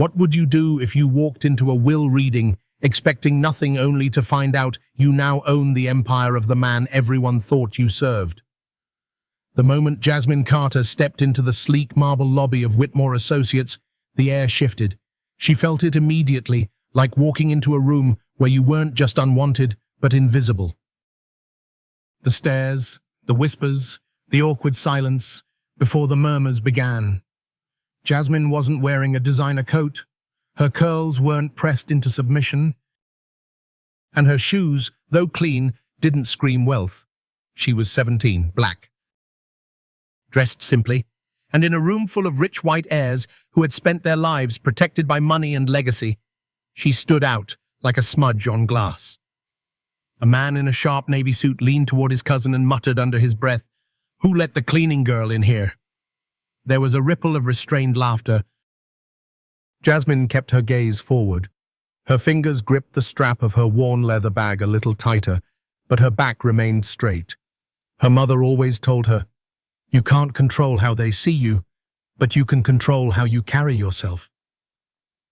What would you do if you walked into a will reading, expecting nothing only to find out you now own the empire of the man everyone thought you served? The moment Jasmine Carter stepped into the sleek marble lobby of Whitmore Associates, the air shifted. She felt it immediately, like walking into a room where you weren't just unwanted, but invisible. The stares, the whispers, the awkward silence, before the murmurs began. Jasmine wasn't wearing a designer coat, her curls weren't pressed into submission, and her shoes, though clean, didn't scream wealth. She was 17, black. Dressed simply, and in a room full of rich white heirs who had spent their lives protected by money and legacy, she stood out like a smudge on glass. A man in a sharp navy suit leaned toward his cousin and muttered under his breath, "Who let the cleaning girl in here?" There was a ripple of restrained laughter. Jasmine kept her gaze forward. Her fingers gripped the strap of her worn leather bag a little tighter, but her back remained straight. Her mother always told her, "You can't control how they see you, but you can control how you carry yourself."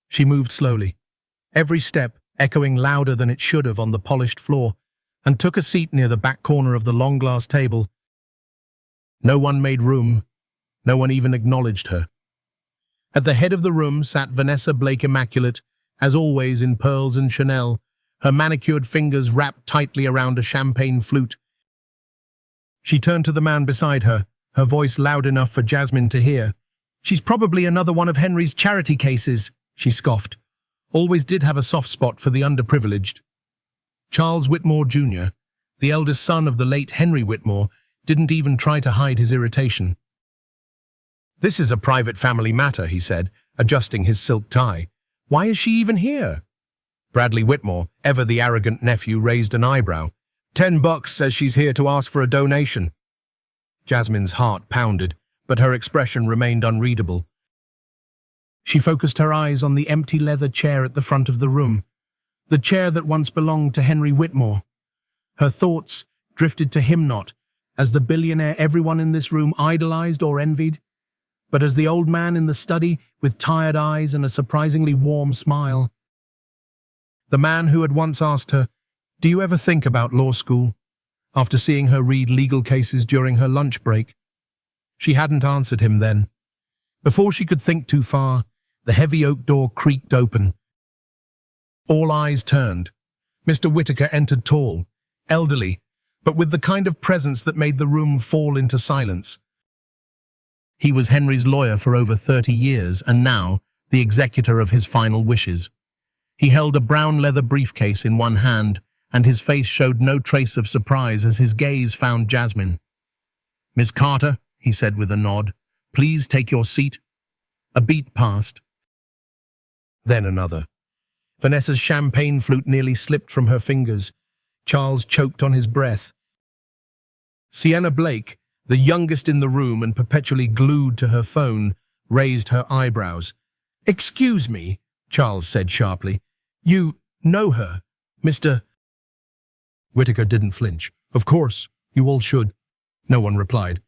She moved slowly, every step echoing louder than it should have on the polished floor, and took a seat near the back corner of the long glass table. No one made room. No one even acknowledged her. At the head of the room sat Vanessa Blake Immaculate, as always in pearls and Chanel, her manicured fingers wrapped tightly around a champagne flute. She turned to the man beside her, her voice loud enough for Jasmine to hear. "She's probably another one of Henry's charity cases," she scoffed. Always did have a soft spot for the underprivileged. Charles Whitmore Jr., the eldest son of the late Henry Whitmore, didn't even try to hide his irritation. "This is a private family matter," he said, adjusting his silk tie. "Why is she even here?" Bradley Whitmore, ever the arrogant nephew, raised an eyebrow. $10 says she's here to ask for a donation." Jasmine's heart pounded, but her expression remained unreadable. She focused her eyes on the empty leather chair at the front of the room, the chair that once belonged to Henry Whitmore. Her thoughts drifted to him not as the billionaire everyone in this room idolized or envied, but as the old man in the study with tired eyes and a surprisingly warm smile. The man who had once asked her, "Do you ever think about law school?" after seeing her read legal cases during her lunch break. She hadn't answered him then. Before she could think too far, the heavy oak door creaked open. All eyes turned. Mr. Whitaker entered tall, elderly, but with the kind of presence that made the room fall into silence. He was Henry's lawyer for over 30 years and now the executor of his final wishes. He held a brown leather briefcase in one hand, and his face showed no trace of surprise as his gaze found Jasmine. "Miss Carter," he said with a nod, "please take your seat." A beat passed. Then another. Vanessa's champagne flute nearly slipped from her fingers. Charles choked on his breath. Sienna Blake, the youngest in the room and perpetually glued to her phone, raised her eyebrows. "Excuse me," Charles said sharply. "You know her, Mr. Whitaker didn't flinch. "Of course, you all should." No one replied.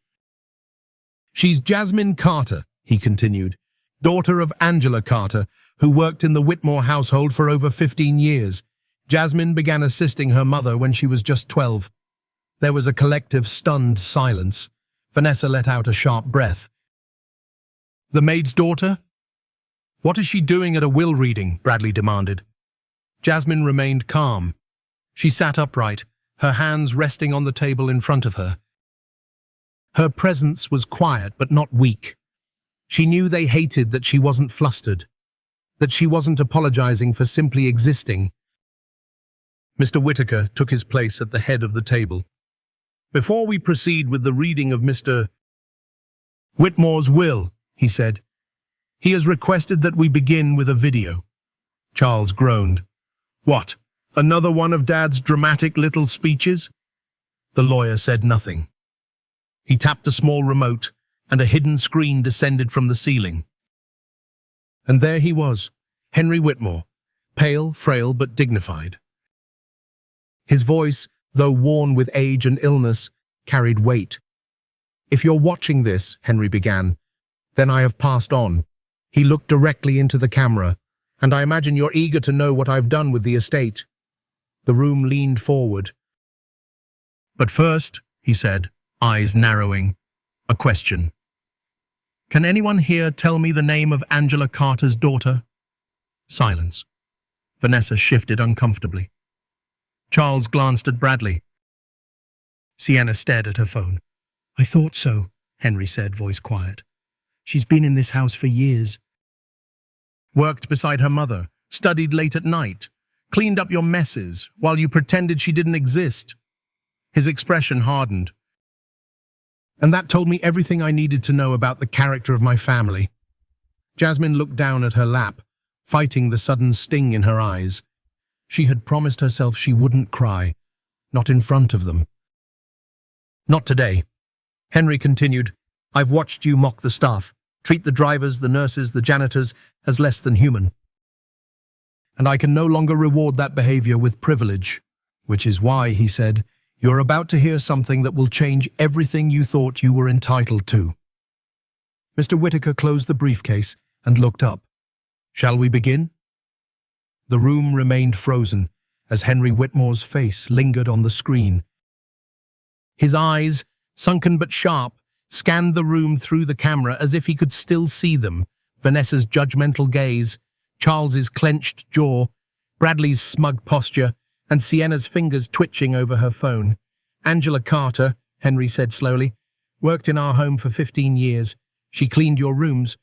"She's Jasmine Carter," he continued, "daughter of Angela Carter, who worked in the Whitmore household for over 15 years. Jasmine began assisting her mother when she was just 12. There was a collective stunned silence. Vanessa let out a sharp breath. "The maid's daughter? What is she doing at a will reading?" Bradley demanded. Jasmine remained calm. She sat upright, her hands resting on the table in front of her. Her presence was quiet but not weak. She knew they hated that she wasn't flustered, that she wasn't apologizing for simply existing. Mr. Whitaker took his place at the head of the table. "Before we proceed with the reading of Mr. Whitmore's will," he said, "he has requested that we begin with a video." Charles groaned. "What, another one of Dad's dramatic little speeches?" The lawyer said nothing. He tapped a small remote, and a hidden screen descended from the ceiling. And there he was, Henry Whitmore, pale, frail, but dignified. His voice, though worn with age and illness, carried weight. "If you're watching this," Henry began, "then I have passed on. He looked directly into the camera. "And I imagine you're eager to know what I've done with the estate." The room leaned forward. "But first," he said, eyes narrowing, "a question. Can anyone here tell me the name of Angela Carter's daughter?" Silence. Vanessa shifted uncomfortably. Charles glanced at Bradley. Sienna stared at her phone. "I thought so," Henry said, voice quiet. "She's been in this house for years. Worked beside her mother, studied late at night, cleaned up your messes while you pretended she didn't exist." His expression hardened. "And that told me everything I needed to know about the character of my family." Jasmine looked down at her lap, fighting the sudden sting in her eyes. She had promised herself she wouldn't cry, not in front of them. "Not today," Henry continued. "I've watched you mock the staff, treat the drivers, the nurses, the janitors as less than human. And I can no longer reward that behavior with privilege, which is why," he said, "you're about to hear something that will change everything you thought you were entitled to." Mr. Whitaker closed the briefcase and looked up. "Shall we begin?" The room remained frozen as Henry Whitmore's face lingered on the screen. His eyes, sunken but sharp, scanned the room through the camera as if he could still see them. Vanessa's judgmental gaze, Charles's clenched jaw, Bradley's smug posture, and Sienna's fingers twitching over her phone. "Angela Carter," Henry said slowly, "worked in our home for 15 years. She cleaned your rooms,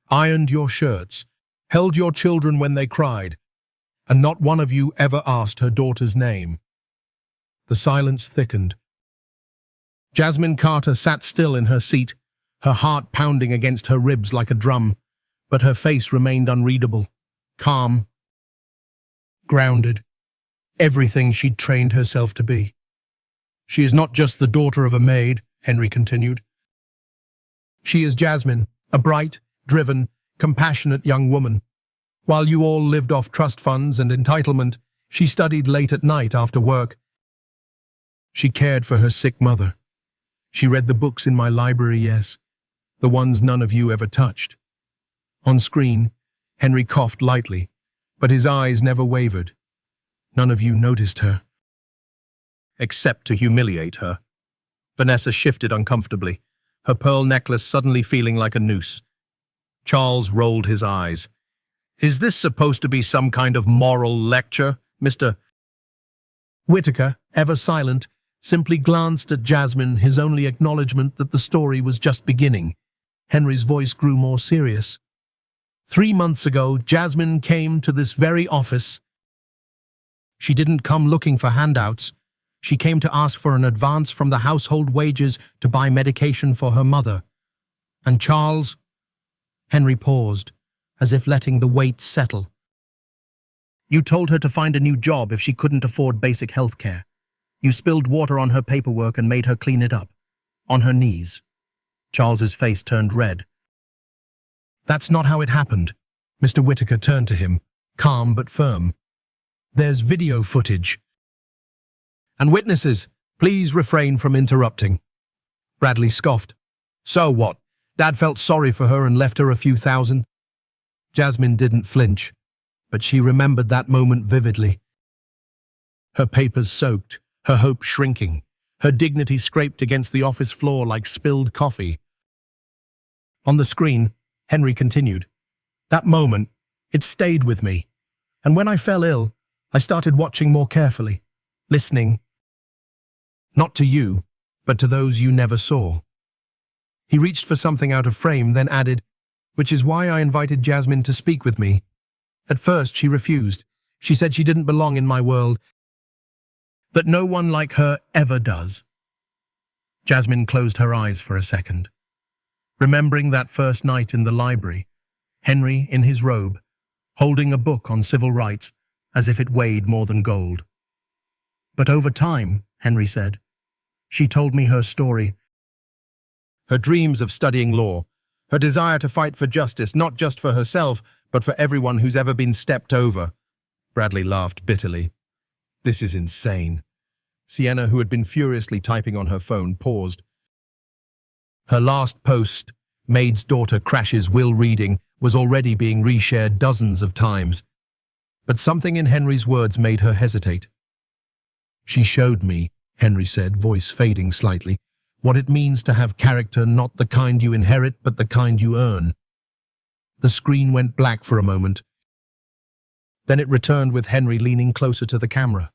ironed your shirts, held your children when they cried, and not one of you ever asked her daughter's name." The silence thickened. Jasmine Carter sat still in her seat, her heart pounding against her ribs like a drum, but her face remained unreadable, calm, grounded, everything she'd trained herself to be. "She is not just the daughter of a maid," Henry continued. "She is Jasmine, a bright, driven, compassionate young woman. While you all lived off trust funds and entitlement, she studied late at night after work. She cared for her sick mother. She read the books in my library, yes, the ones none of you ever touched." On screen, Henry coughed lightly, but his eyes never wavered. "None of you noticed her." "Except to humiliate her." Vanessa shifted uncomfortably, her pearl necklace suddenly feeling like a noose. Charles rolled his eyes. "Is this supposed to be some kind of moral lecture, Mr. Whitaker, ever silent, simply glanced at Jasmine, his only acknowledgement that the story was just beginning. Henry's voice grew more serious. 3 months ago, Jasmine came to this very office. She didn't come looking for handouts. She came to ask for an advance from the household wages to buy medication for her mother. And Charles..." Henry paused, as if letting the weight settle. "You told her to find a new job if she couldn't afford basic health care. You spilled water on her paperwork and made her clean it up. On her knees." Charles's face turned red. "That's not how it happened." Mr. Whitaker turned to him, calm but firm. "There's video footage. And witnesses, please refrain from interrupting." Bradley scoffed. "So what? Dad felt sorry for her and left her a few thousand?" Jasmine didn't flinch, but she remembered that moment vividly. Her papers soaked, her hope shrinking, her dignity scraped against the office floor like spilled coffee. On the screen, Henry continued. "That moment, it stayed with me. And when I fell ill, I started watching more carefully, listening. Not to you, but to those you never saw." He reached for something out of frame, then added, "Which is why I invited Jasmine to speak with me. At first, she refused. She said she didn't belong in my world, that no one like her ever does." Jasmine closed her eyes for a second. Remembering that first night in the library, Henry in his robe, holding a book on civil rights as if it weighed more than gold. "But over time," Henry said, "she told me her story. Her dreams of studying law, her desire to fight for justice, not just for herself, but for everyone who's ever been stepped over." Bradley laughed bitterly. "This is insane." Sienna, who had been furiously typing on her phone, paused. "Her last post," Maid's daughter Crash's will reading was already being reshared dozens of times. But something in Henry's words made her hesitate. "She showed me," Henry said, voice fading slightly, "what it means to have character, not the kind you inherit, but the kind you earn." The screen went black for a moment. Then it returned with Henry leaning closer to the camera.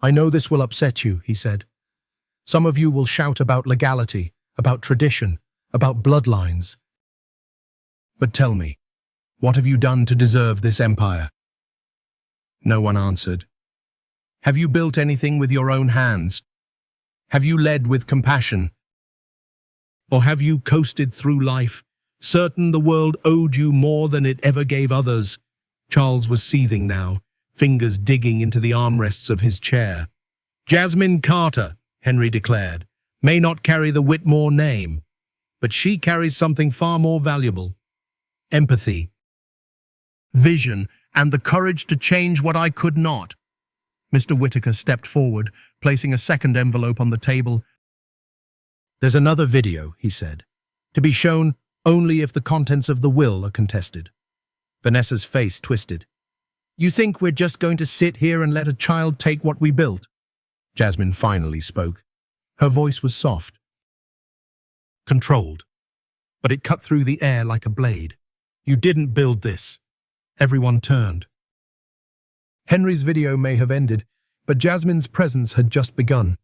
"I know this will upset you," he said. "Some of you will shout about legality, about tradition, about bloodlines. But tell me, what have you done to deserve this empire?" No one answered. "Have you built anything with your own hands? Have you led with compassion? Or have you coasted through life, certain the world owed you more than it ever gave others?" Charles was seething now, fingers digging into the armrests of his chair. "Jasmine Carter," Henry declared, "may not carry the Whitmore name, but she carries something far more valuable. Empathy, vision, and the courage to change what I could not." Mr. Whittaker stepped forward, placing a second envelope on the table. "There's another video," he said, "to be shown only if the contents of the will are contested." Vanessa's face twisted. "You think we're just going to sit here and let a child take what we built?" Jasmine finally spoke. Her voice was soft, controlled, but it cut through the air like a blade. "You didn't build this." Everyone turned. Henry's video may have ended, but Jasmine's presence had just begun.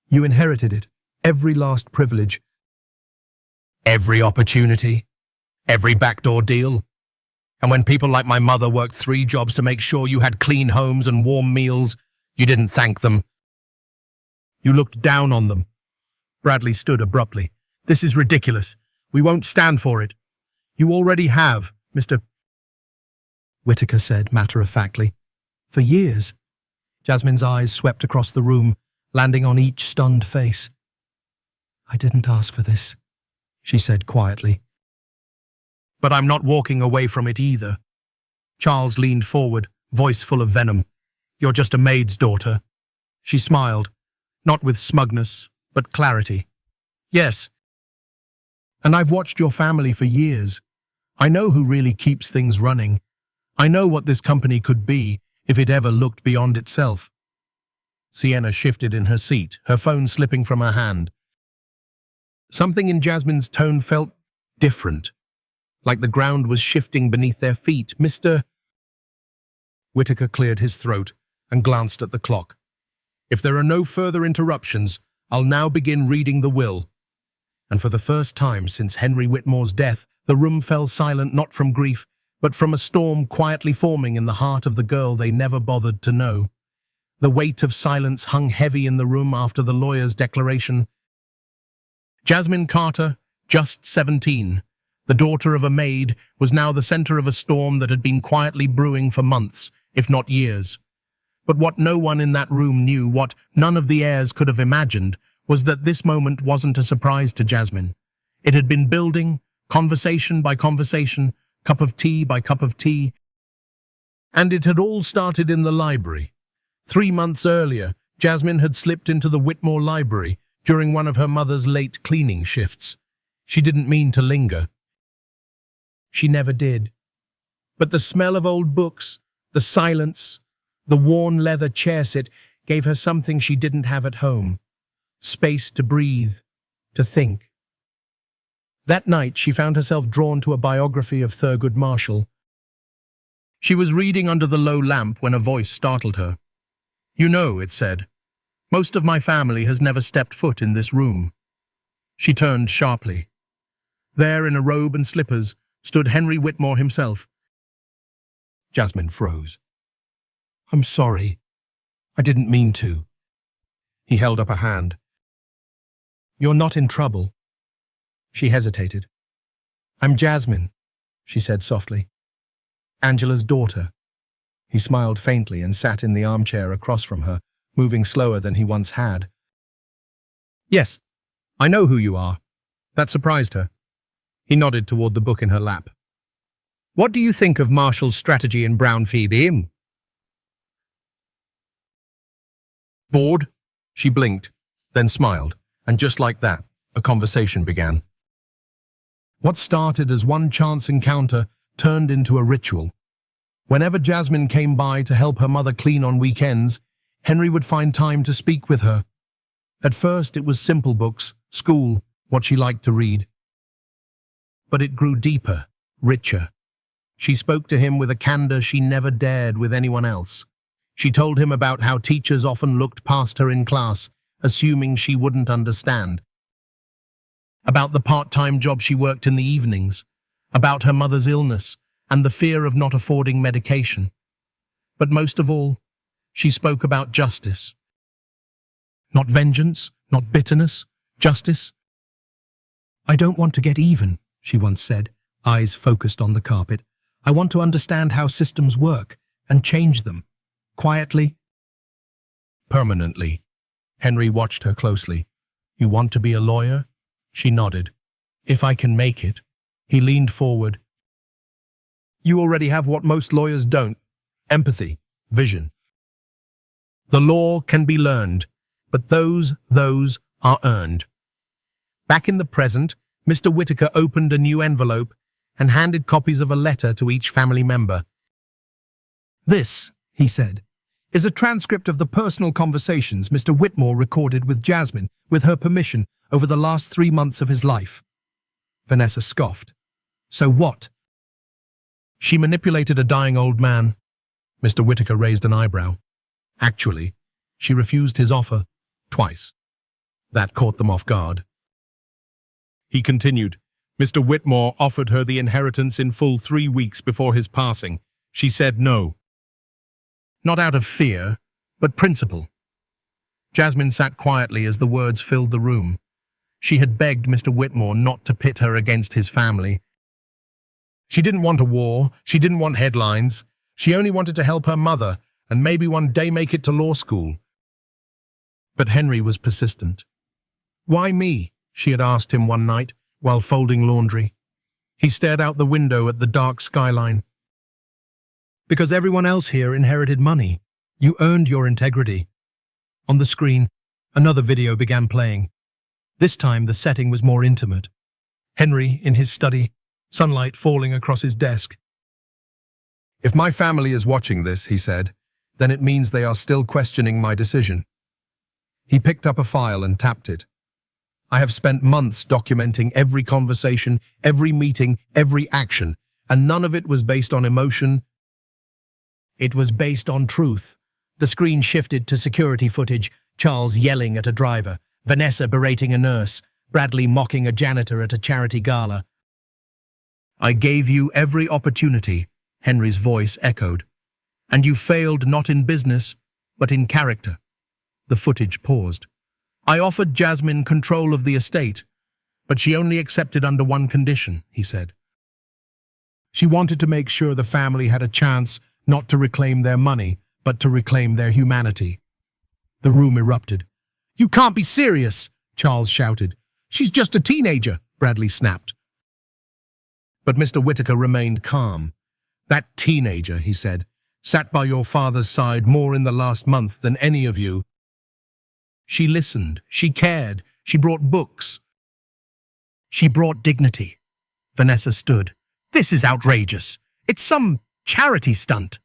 "You inherited it, every last privilege, every opportunity, every backdoor deal. And when people like my mother worked 3 jobs to make sure you had clean homes and warm meals, you didn't thank them. You looked down on them." Bradley stood abruptly. "This is ridiculous. We won't stand for it." "You already have, Mr. Whittaker said matter-of-factly. "For years." Jasmine's eyes swept across the room, landing on each stunned face. "I didn't ask for this," she said quietly. "But I'm not walking away from it either." Charles leaned forward, voice full of venom. "You're just a maid's daughter." She smiled, not with smugness, but clarity. "Yes. And I've watched your family for years. I know who really keeps things running. I know what this company could be if it ever looked beyond itself." Sienna shifted in her seat, her phone slipping from her hand. Something in Jasmine's tone felt different, like the ground was shifting beneath their feet. "Mr. Whittaker cleared his throat and glanced at the clock. "If there are no further interruptions, I'll now begin reading the will." And for the first time since Henry Whitmore's death, the room fell silent not from grief, but from a storm quietly forming in the heart of the girl they never bothered to know. The weight of silence hung heavy in the room after the lawyer's declaration. Jasmine Carter, just 17, the daughter of a maid, was now the center of a storm that had been quietly brewing for months, if not years. But what no one in that room knew, what none of the heirs could have imagined, was that this moment wasn't a surprise to Jasmine. It had been building, conversation by conversation, cup of tea by cup of tea. And it had all started in the library. 3 months earlier, Jasmine had slipped into the Whitmore library during one of her mother's late cleaning shifts. She didn't mean to linger. She never did. But the smell of old books, the silence, the worn leather chair seat gave her something she didn't have at home. Space to breathe, to think. That night, she found herself drawn to a biography of Thurgood Marshall. She was reading under the low lamp when a voice startled her. "You know," it said, "most of my family has never stepped foot in this room." She turned sharply. There, in a robe and slippers, stood Henry Whitmore himself. Jasmine froze. "I'm sorry. I didn't mean to." He held up a hand. "You're not in trouble." She hesitated. "I'm Jasmine," she said softly. "Angela's daughter." He smiled faintly and sat in the armchair across from her, moving slower than he once had. "Yes, I know who you are." That surprised her. He nodded toward the book in her lap. "What do you think of Marshall's strategy in Brown v. Beam?" "Bored?" She blinked, then smiled, and just like that, a conversation began. What started as one chance encounter turned into a ritual. Whenever Jasmine came by to help her mother clean on weekends, Henry would find time to speak with her. At first, it was simple books, school, what she liked to read. But it grew deeper, richer. She spoke to him with a candor she never dared with anyone else. She told him about how teachers often looked past her in class, assuming she wouldn't understand. About the part-time job she worked in the evenings, about her mother's illness, and the fear of not affording medication. But most of all, she spoke about justice. Not vengeance, not bitterness, justice. "I don't want to get even," she once said, eyes focused on the carpet. "I want to understand how systems work and change them. Quietly." Permanently. Henry watched her closely. "You want to be a lawyer?" She nodded. "If I can make it." He leaned forward. "You already have what most lawyers don't. Empathy, vision. The law can be learned, but those are earned." Back in the present, Mr. Whittaker opened a new envelope and handed copies of a letter to each family member. "This," he said, "is a transcript of the personal conversations Mr. Whitmore recorded with Jasmine, with her permission, over the last 3 months of his life." Vanessa scoffed. "So what?" "She manipulated a dying old man." Mr. Whittaker raised an eyebrow. "Actually, she refused his offer twice." That caught them off guard. He continued, "Mr. Whitmore offered her the inheritance in full 3 weeks before his passing. She said no. Not out of fear, but principle." Jasmine sat quietly as the words filled the room. She had begged Mr. Whitmore not to pit her against his family. She didn't want a war, she didn't want headlines. She only wanted to help her mother and maybe one day make it to law school. But Henry was persistent. "Why me?" she had asked him one night while folding laundry. He stared out the window at the dark skyline. "Because everyone else here inherited money. You earned your integrity." On the screen, another video began playing. This time the setting was more intimate. Henry in his study, sunlight falling across his desk. "If my family is watching this," he said, "then it means they are still questioning my decision." He picked up a file and tapped it. "I have spent months documenting every conversation, every meeting, every action, and none of it was based on emotion. It was based on truth." The screen shifted to security footage, Charles yelling at a driver, Vanessa berating a nurse, Bradley mocking a janitor at a charity gala. "I gave you every opportunity," Henry's voice echoed. "And you failed not in business, but in character." The footage paused. "I offered Jasmine control of the estate, but she only accepted under one condition," he said. "She wanted to make sure the family had a chance not to reclaim their money, but to reclaim their humanity." The room erupted. "You can't be serious," Charles shouted. "She's just a teenager," Bradley snapped. But Mr. Whittaker remained calm. "That teenager," he said, "sat by your father's side more in the last month than any of you. She listened, she cared, she brought books. She brought dignity." Vanessa stood. "This is outrageous. It's some charity stunt."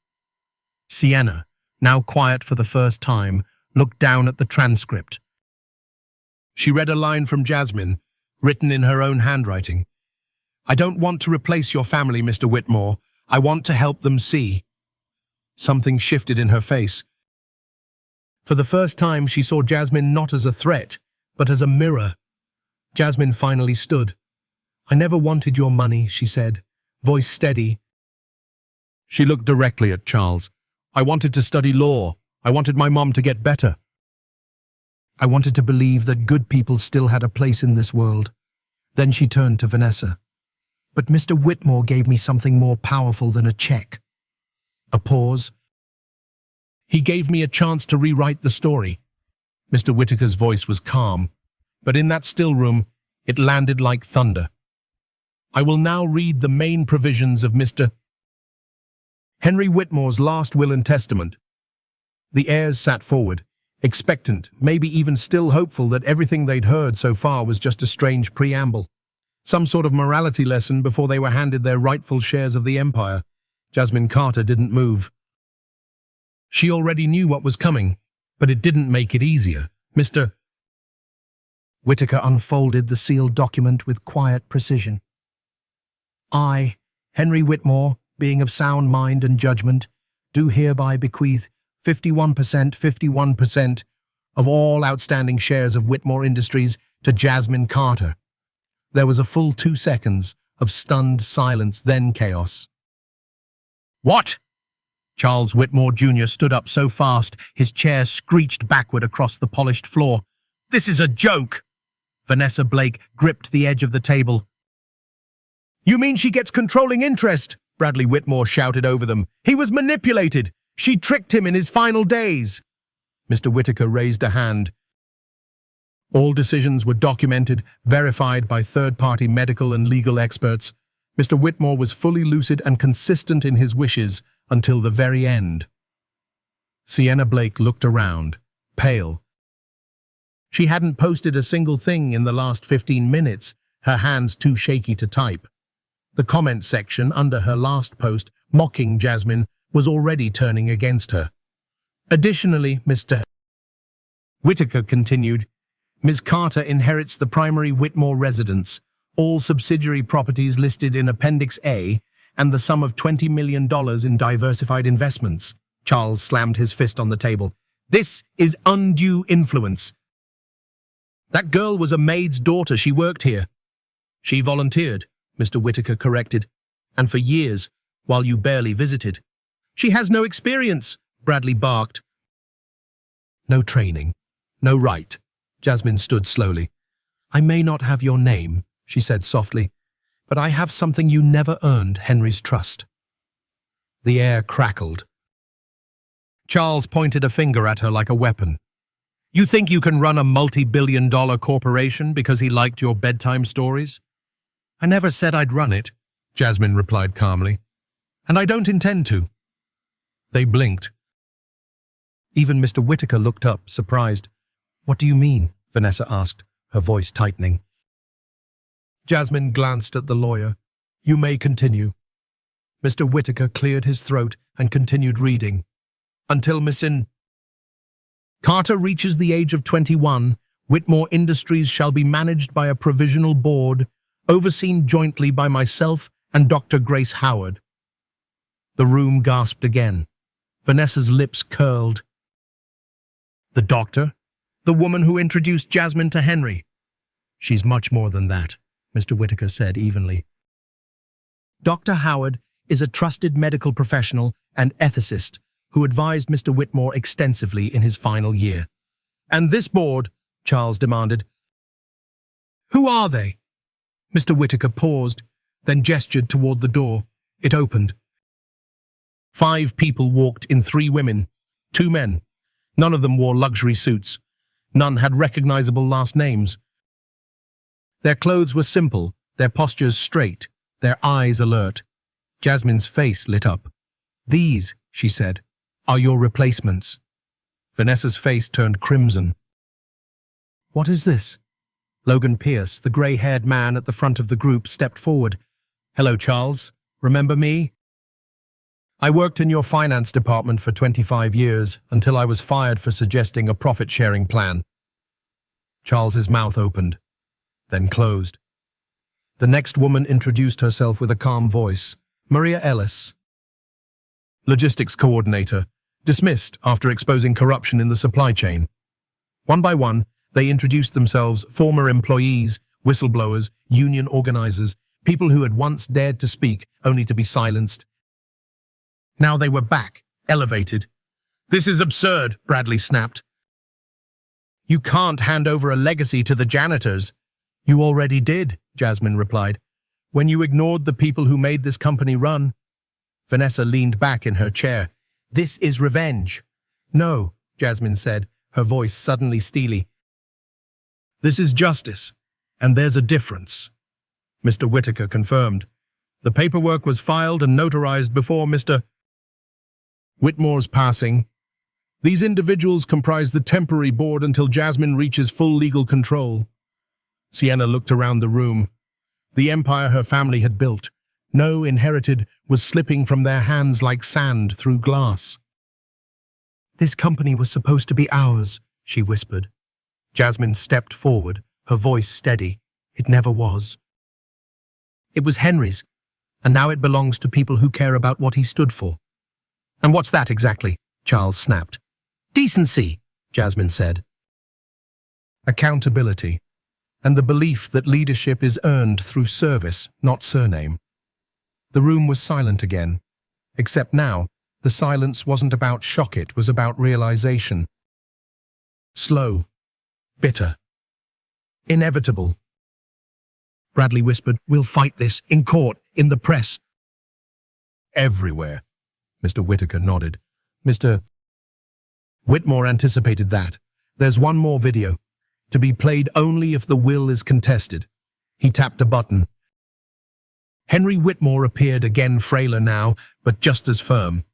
Sienna, now quiet for the first time, looked down at the transcript. She read a line from Jasmine, written in her own handwriting. "I don't want to replace your family, Mr. Whitmore. I want to help them see." Something shifted in her face. For the first time, she saw Jasmine not as a threat, but as a mirror. Jasmine finally stood. "I never wanted your money," she said, voice steady. She looked directly at Charles. "I wanted to study law. I wanted my mom to get better. I wanted to believe that good people still had a place in this world." Then she turned to Vanessa. "But Mr. Whitmore gave me something more powerful than a check." A pause. "He gave me a chance to rewrite the story." Mr. Whittaker's voice was calm, but in that still room, it landed like thunder. "I will now read the main provisions of Mr. Henry Whitmore's last will and testament." The heirs sat forward, expectant, maybe even still hopeful that everything they'd heard so far was just a strange preamble. Some sort of morality lesson before they were handed their rightful shares of the empire. Jasmine Carter didn't move. She already knew what was coming, but it didn't make it easier. Mr. Whitaker unfolded the sealed document with quiet precision. I, Henry Whitmore, being of sound mind and judgment, do hereby bequeath 51% of all outstanding shares of Whitmore Industries to Jasmine Carter. There was a full 2 seconds of stunned silence, then chaos. What? Charles Whitmore Jr. stood up so fast his chair screeched backward across the polished floor. This is a joke! Vanessa Blake gripped the edge of the table. You mean she gets controlling interest? Bradley Whitmore shouted over them. He was manipulated. She tricked him in his final days. Mr. Whitaker raised a hand. All decisions were documented, verified by third-party medical and legal experts. Mr. Whitmore was fully lucid and consistent in his wishes until the very end. Sienna Blake looked around, pale. She hadn't posted a single thing in the last 15 minutes, her hands too shaky to type. The comment section under her last post, mocking Jasmine, was already turning against her. Additionally, Mr. Whitaker continued, Ms. Carter inherits the primary Whitmore residence, all subsidiary properties listed in Appendix A, and the sum of $20 million in diversified investments. Charles slammed his fist on the table. This is undue influence. That girl was a maid's daughter. She worked here. She volunteered, Mr. Whitaker corrected, and for years, while you barely visited. She has no experience, Bradley barked. No training, no right. Jasmine stood slowly. I may not have your name, she said softly, but I have something you never earned, Henry's trust. The air crackled. Charles pointed a finger at her like a weapon. You think you can run a multi-billion-dollar corporation because he liked your bedtime stories? I never said I'd run it, Jasmine replied calmly. And I don't intend to. They blinked. Even Mr. Whitaker looked up, surprised. What do you mean? Vanessa asked, her voice tightening. Jasmine glanced at the lawyer. You may continue. Mr. Whitaker cleared his throat and continued reading. Until Missin Carter reaches the age of 21, Whitmore Industries shall be managed by a provisional board, overseen jointly by myself and Dr. Grace Howard. The room gasped again. Vanessa's lips curled. The doctor? The woman who introduced Jasmine to Henry? She's much more than that, Mr. Whitaker said evenly. Dr. Howard is a trusted medical professional and ethicist who advised Mr. Whitmore extensively in his final year. And this board, Charles demanded. Who are they? Mr. Whitaker paused, then gestured toward the door. It opened. 5 people walked in, 3 women, 2 men. None of them wore luxury suits. None had recognizable last names. Their clothes were simple, their postures straight, their eyes alert. Jasmine's face lit up. These, she said, are your replacements. Vanessa's face turned crimson. What is this? Logan Pierce, the grey-haired man at the front of the group, stepped forward. Hello, Charles. Remember me? I worked in your finance department for 25 years until I was fired for suggesting a profit-sharing plan. Charles's mouth opened, then closed. The next woman introduced herself with a calm voice. Maria Ellis, logistics coordinator, dismissed after exposing corruption in the supply chain. One by one, they introduced themselves, former employees, whistleblowers, union organizers, people who had once dared to speak only to be silenced. Now they were back, elevated. This is absurd, Bradley snapped. You can't hand over a legacy to the janitors. You already did, Jasmine replied, when you ignored the people who made this company run. Vanessa leaned back in her chair. This is revenge. No, Jasmine said, her voice suddenly steely. This is justice, and there's a difference. Mr. Whitaker confirmed. The paperwork was filed and notarized before Mr. Whitmore's passing. These individuals comprise the temporary board until Jasmine reaches full legal control. Sienna looked around the room. The empire her family had built, no inherited, was slipping from their hands like sand through glass. "This company was supposed to be ours," she whispered. Jasmine stepped forward, her voice steady. "It never was. It was Henry's, and now it belongs to people who care about what he stood for." "And what's that exactly?" Charles snapped. "Decency," Jasmine said. Accountability, and the belief that leadership is earned through service, not surname. The room was silent again, except now, the silence wasn't about shock, it was about realization. Slow, bitter, inevitable. Bradley whispered, "We'll fight this, in court, in the press." Everywhere. Mr. Whitaker nodded. Mr. Whitmore anticipated that. There's one more video, to be played only if the will is contested. He tapped a button. Henry Whitmore appeared again, frailer now, but just as firm.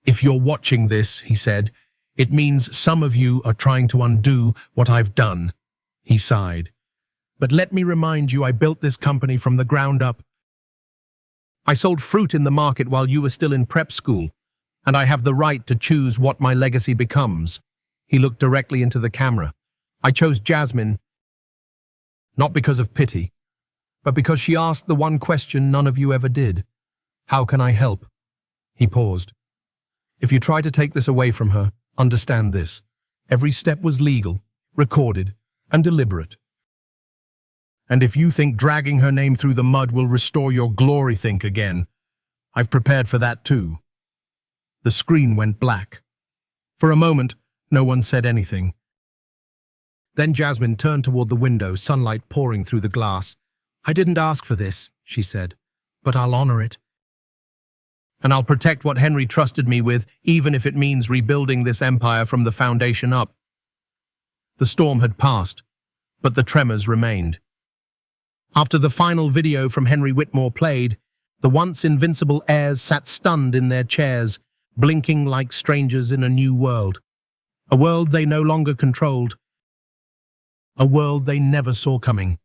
"If you're watching this," he said, "it means some of you are trying to undo what I've done." He sighed. "But let me remind you, I built this company from the ground up. I sold fruit in the market while you were still in prep school, and I have the right to choose what my legacy becomes." He looked directly into the camera. "I chose Jasmine, not because of pity, but because she asked the one question none of you ever did. How can I help?" He paused. "If you try to take this away from her, understand this. Every step was legal, recorded, and deliberate. And if you think dragging her name through the mud will restore your glory, think again. I've prepared for that too." The screen went black. For a moment, no one said anything. Then Jasmine turned toward the window, sunlight pouring through the glass. "I didn't ask for this," she said, "but I'll honor it. And I'll protect what Henry trusted me with, even if it means rebuilding this empire from the foundation up." The storm had passed, but the tremors remained. After the final video from Henry Whitmore played, the once invincible heirs sat stunned in their chairs, blinking like strangers in a new world. A world they no longer controlled. A world they never saw coming.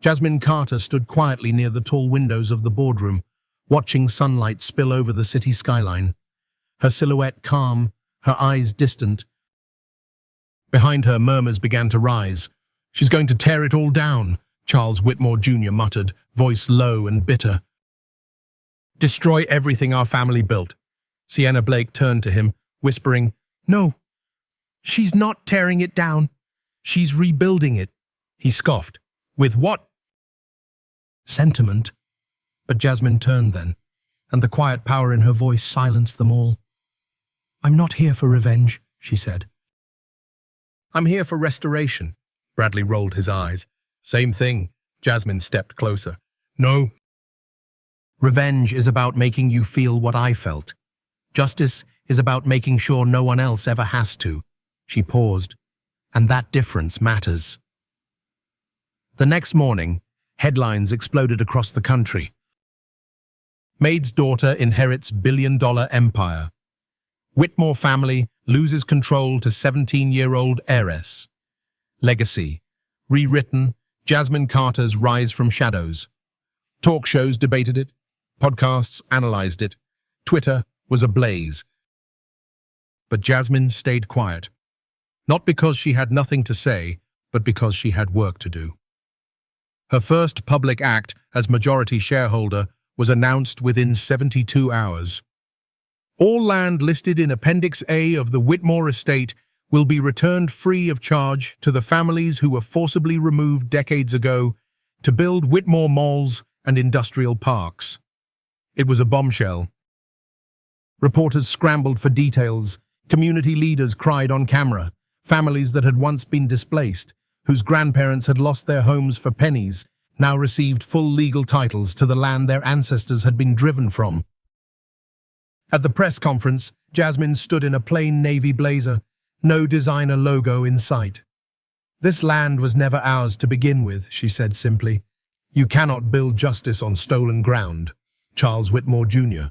Jasmine Carter stood quietly near the tall windows of the boardroom, watching sunlight spill over the city skyline. Her silhouette calm, her eyes distant. Behind her, murmurs began to rise. "She's going to tear it all down," Charles Whitmore Jr. muttered, voice low and bitter. "Destroy everything our family built." Sienna Blake turned to him, whispering, "No, she's not tearing it down. She's rebuilding it." He scoffed. "With what?" "Sentiment." But Jasmine turned then, and the quiet power in her voice silenced them all. "I'm not here for revenge," she said. "I'm here for restoration." Bradley rolled his eyes. "Same thing." Jasmine stepped closer. "No. Revenge is about making you feel what I felt. Justice is about making sure no one else ever has to." She paused. "And that difference matters." The next morning, headlines exploded across the country. Maid's daughter inherits billion-dollar empire. Whitmore family loses control to 17-year-old heiress. Legacy. Rewritten, Jasmine Carter's rise from shadows. Talk shows debated it. Podcasts analyzed it. Twitter was ablaze. But Jasmine stayed quiet. Not because she had nothing to say, but because she had work to do. Her first public act as majority shareholder was announced within 72 hours. All land listed in Appendix A of the Whitmore estate will be returned free of charge to the families who were forcibly removed decades ago to build Whitmore malls and industrial parks. It was a bombshell. Reporters scrambled for details. Community leaders cried on camera. Families that had once been displaced, whose grandparents had lost their homes for pennies, now received full legal titles to the land their ancestors had been driven from. At the press conference, Jasmine stood in a plain navy blazer, no designer logo in sight. "This land was never ours to begin with," she said simply. "You cannot build justice on stolen ground." Charles Whitmore Jr.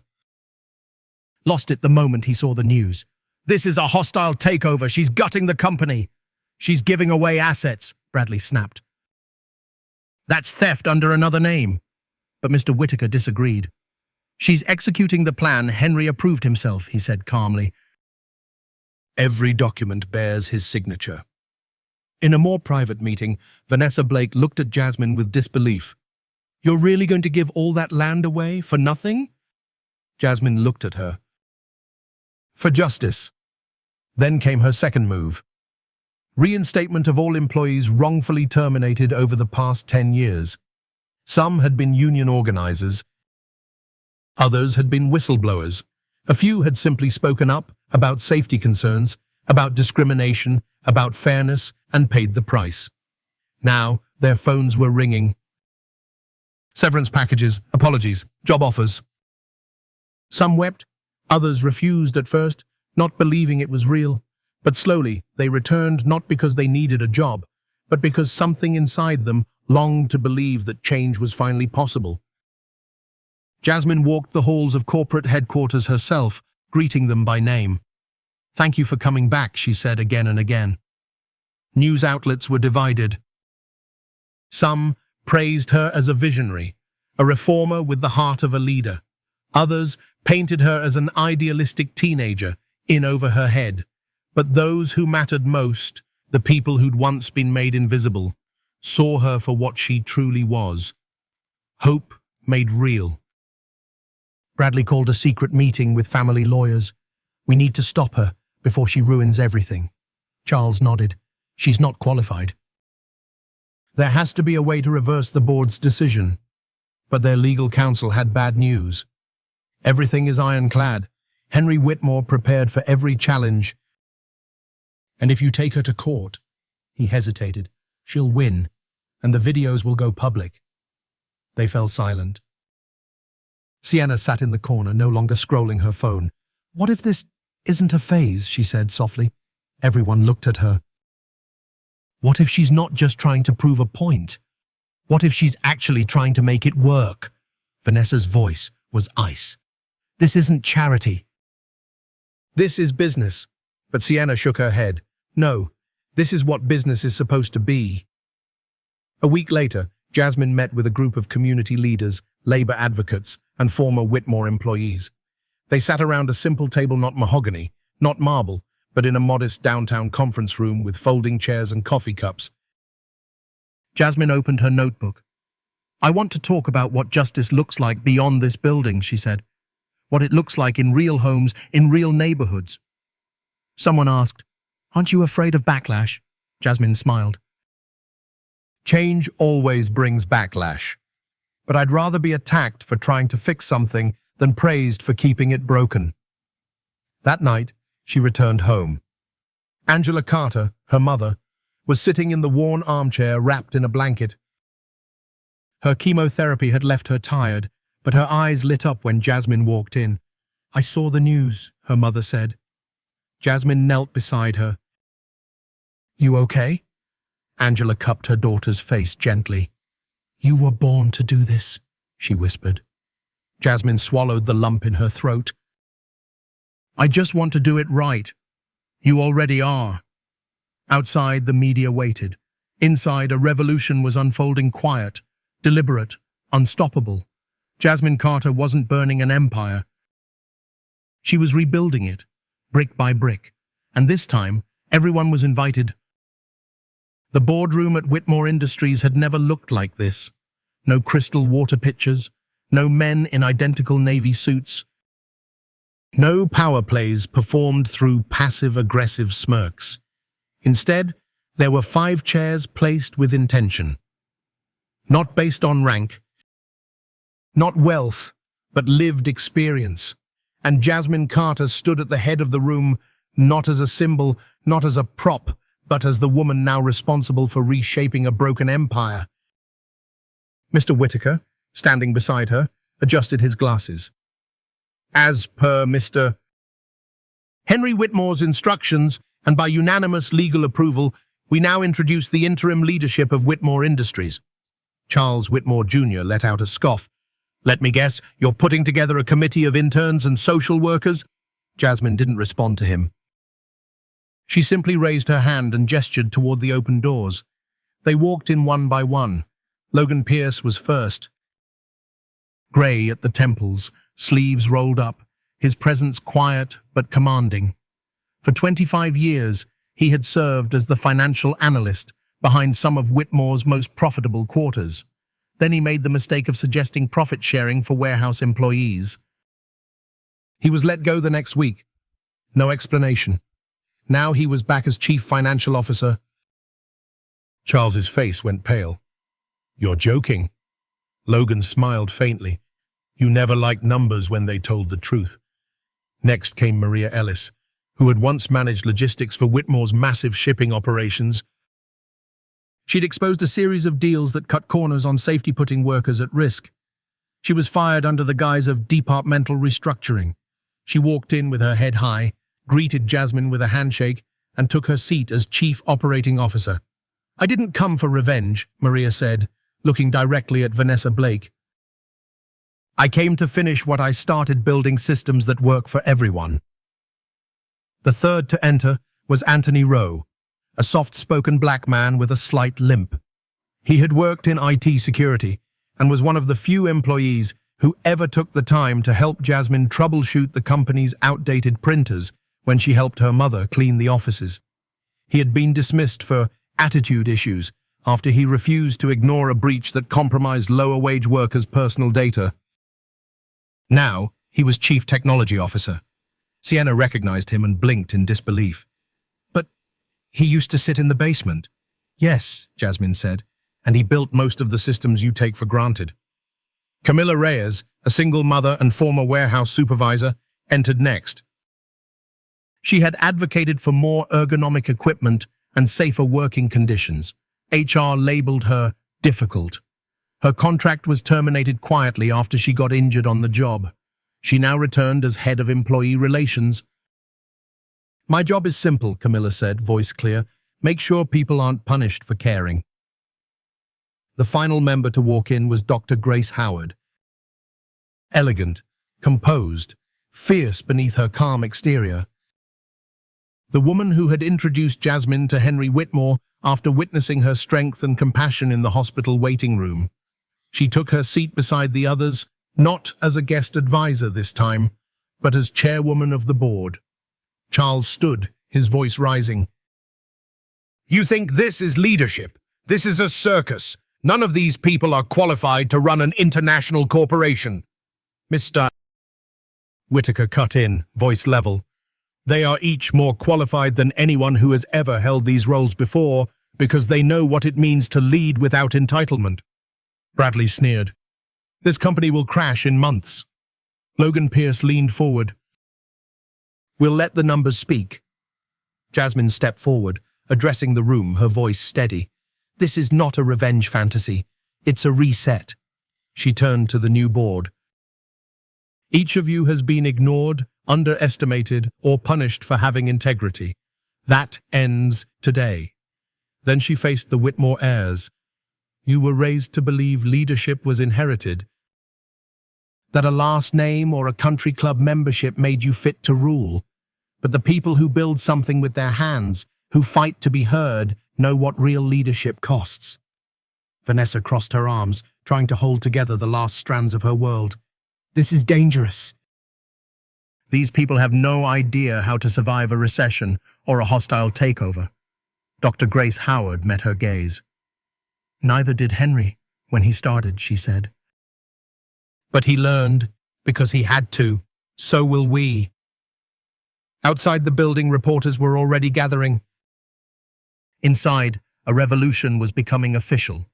lost it the moment he saw the news. "This is a hostile takeover. She's gutting the company. She's giving away assets," Bradley snapped. That's theft under another name. But Mr. Whitaker disagreed. She's executing the plan Henry approved himself, he said calmly. Every document bears his signature. In a more private meeting, Vanessa Blake looked at Jasmine with disbelief. You're really going to give all that land away for nothing? Jasmine looked at her. For justice. Then came her second move. Reinstatement of all employees wrongfully terminated over the past 10 years. Some had been union organizers. Others had been whistleblowers. A few had simply spoken up about safety concerns, about discrimination, about fairness, and paid the price. Now, their phones were ringing. Severance packages, apologies, job offers. Some wept, others refused at first, not believing it was real. But slowly, they returned not because they needed a job, but because something inside them longed to believe that change was finally possible. Jasmine walked the halls of corporate headquarters herself, greeting them by name. Thank you for coming back, she said again and again. News outlets were divided. Some praised her as a visionary, a reformer with the heart of a leader. Others painted her as an idealistic teenager, in over her head. But those who mattered most, the people who'd once been made invisible, saw her for what she truly was. Hope made real. Bradley called a secret meeting with family lawyers. We need to stop her before she ruins everything. Charles nodded. She's not qualified. There has to be a way to reverse the board's decision. But their legal counsel had bad news. Everything is ironclad. Henry Whitmore prepared for every challenge. And if you take her to court, he hesitated, she'll win, and the videos will go public. They fell silent. Sienna sat in the corner, no longer scrolling her phone. What if this isn't a phase, she said softly. Everyone looked at her. What if she's not just trying to prove a point? What if she's actually trying to make it work? Vanessa's voice was ice. This isn't charity. This is business. But Sienna shook her head. No, this is what business is supposed to be. A week later, Jasmine met with a group of community leaders, labor advocates, and former Whitmore employees. They sat around a simple table, not mahogany, not marble, but in a modest downtown conference room with folding chairs and coffee cups. Jasmine opened her notebook. I want to talk about what justice looks like beyond this building, she said. What it looks like in real homes, in real neighborhoods. Someone asked, Aren't you afraid of backlash? Jasmine smiled. Change always brings backlash. But I'd rather be attacked for trying to fix something than praised for keeping it broken. That night, she returned home. Angela Carter, her mother, was sitting in the worn armchair wrapped in a blanket. Her chemotherapy had left her tired, but her eyes lit up when Jasmine walked in. I saw the news, her mother said. Jasmine knelt beside her. You okay? Angela cupped her daughter's face gently. You were born to do this, she whispered. Jasmine swallowed the lump in her throat. I just want to do it right. You already are. Outside, the media waited. Inside, a revolution was unfolding quiet, deliberate, unstoppable. Jasmine Carter wasn't burning an empire. She was rebuilding it, brick by brick, and this time, everyone was invited. The boardroom at Whitmore Industries had never looked like this. No crystal water pitchers, no men in identical navy suits. No power plays performed through passive-aggressive smirks. Instead, there were 5 chairs placed with intention. Not based on rank, not wealth, but lived experience. And Jasmine Carter stood at the head of the room, not as a symbol, not as a prop, but as the woman now responsible for reshaping a broken empire. Mr. Whitaker, standing beside her, adjusted his glasses. As per Mr. Henry Whitmore's instructions, and by unanimous legal approval, we now introduce the interim leadership of Whitmore Industries. Charles Whitmore Jr. let out a scoff. Let me guess, you're putting together a committee of interns and social workers? Jasmine didn't respond to him. She simply raised her hand and gestured toward the open doors. They walked in one by one. Logan Pierce was first. Grey at the temples, sleeves rolled up, his presence quiet but commanding. For 25 years, he had served as the financial analyst behind some of Whitmore's most profitable quarters. Then he made the mistake of suggesting profit sharing for warehouse employees. He was let go the next week. No explanation. Now he was back as chief financial officer. Charles's face went pale. "You're joking." Logan smiled faintly. "You never liked numbers when they told the truth." Next came Maria Ellis, who had once managed logistics for Whitmore's massive shipping operations. She'd exposed a series of deals that cut corners on safety, putting workers at risk. She was fired under the guise of departmental restructuring. She walked in with her head high, greeted Jasmine with a handshake, and took her seat as chief operating officer. "I didn't come for revenge," Maria said, looking directly at Vanessa Blake. "I came to finish what I started, building systems that work for everyone." The third to enter was Anthony Rowe, a soft-spoken black man with a slight limp. He had worked in IT security and was one of the few employees who ever took the time to help Jasmine troubleshoot the company's outdated printers when she helped her mother clean the offices. He had been dismissed for attitude issues after he refused to ignore a breach that compromised lower-wage workers' personal data. Now, he was chief technology officer. Sienna recognized him and blinked in disbelief. "But he used to sit in the basement." "Yes," Jasmine said, "and he built most of the systems you take for granted." Camilla Reyes, a single mother and former warehouse supervisor, entered next. She had advocated for more ergonomic equipment and safer working conditions. HR labeled her difficult. Her contract was terminated quietly after she got injured on the job. She now returned as head of employee relations. "My job is simple," Camilla said, voice clear. "Make sure people aren't punished for caring." The final member to walk in was Dr. Grace Howard. Elegant, composed, fierce beneath her calm exterior. The woman who had introduced Jasmine to Henry Whitmore after witnessing her strength and compassion in the hospital waiting room. She took her seat beside the others, not as a guest advisor this time, but as chairwoman of the board. Charles stood, his voice rising. "You think this is leadership? This is a circus. None of these people are qualified to run an international corporation." Mr. Whitaker cut in, voice level. "They are each more qualified than anyone who has ever held these roles before because they know what it means to lead without entitlement." Bradley sneered. "This company will crash in months." Logan Pierce leaned forward. "We'll let the numbers speak." Jasmine stepped forward, addressing the room, her voice steady. "This is not a revenge fantasy. It's a reset." She turned to the new board. "Each of you has been ignored, underestimated, or punished for having integrity. That ends today." Then she faced the Whitmore heirs. "You were raised to believe leadership was inherited, that a last name or a country club membership made you fit to rule. But the people who build something with their hands, who fight to be heard, know what real leadership costs." Vanessa crossed her arms, trying to hold together the last strands of her world. "This is dangerous." "These people have no idea how to survive a recession or a hostile takeover." Dr. Grace Howard met her gaze. "Neither did Henry when he started," she said. "But he learned because he had to. So will we." Outside the building, reporters were already gathering. Inside, a revolution was becoming official.